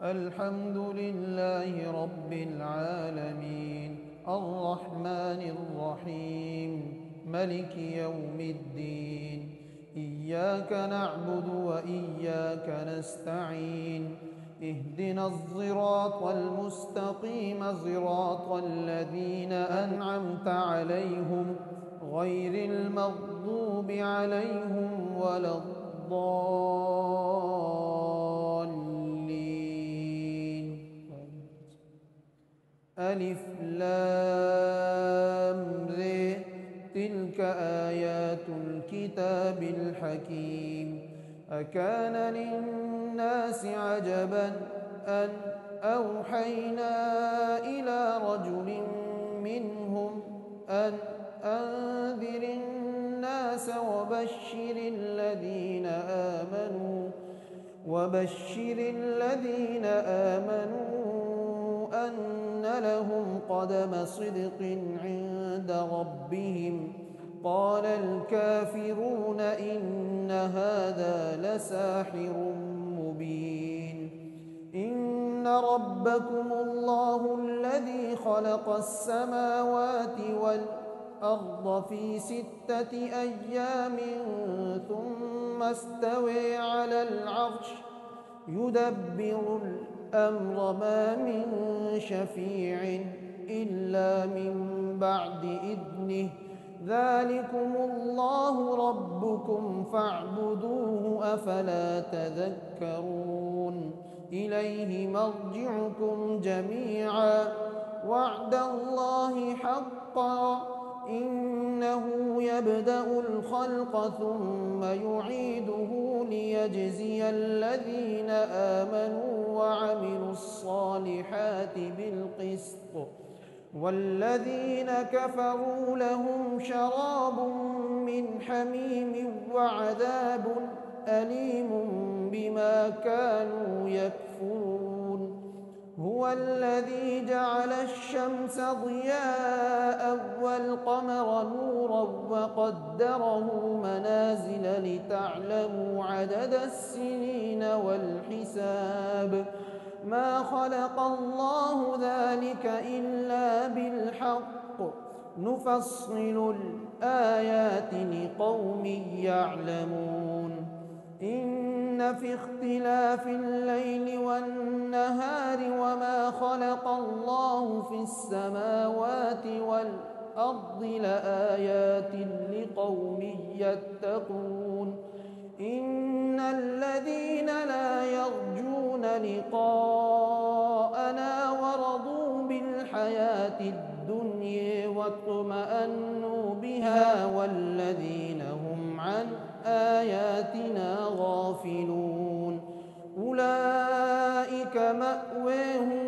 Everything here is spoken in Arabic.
الحمد لله رب العالمين الرحمن الرحيم ملك يوم الدين إياك نعبد وإياك نستعين اهدنا الصراط المستقيم صراط الذين أنعمت عليهم غير المغضوب عليهم ولا الضالين. ألف لام ر تلك آيات الكتاب الحكيم أكان للناس عجبا أن أوحينا إلى رجل منهم أن أنذر الناس وبشر الذين آمنوا أن لهم قدم صدق عند ربهم قال الكافرون إن هذا لساحر مبين إن ربكم الله الذي خلق السماوات والأرض في 6 أيام ثم استوى على العرش يدبر الأمر ما من شفيع إلا من بعد إذنه ذلكم الله ربكم فاعبدوه أفلا تذكرون إليه مرجعكم جميعا وعد الله حقا إنه يبدأ الخلق ثم يعيده ليجزي الذين آمنوا وعملوا الصالحات بالقسط والذين كفروا لهم شراب من حميم وعذاب أليم بما كانوا يكفرون هو الذي جعل الشمس ضياء والقمر نورا وقدره منازل لتعلموا عدد السنين والحساب ما خلق الله ذلك إلا بالحق نفصل الآيات لقوم يعلمون إن في اختلاف الليل والنهار وما خلق الله في السماوات والأرض لآيات لقوم يتقون إن الذين لا يرجون لقاءنا ورضوا بالحياة الدنيا واطمأنوا بها والذين هم عن آياتنا غافلون أولئك مأواهم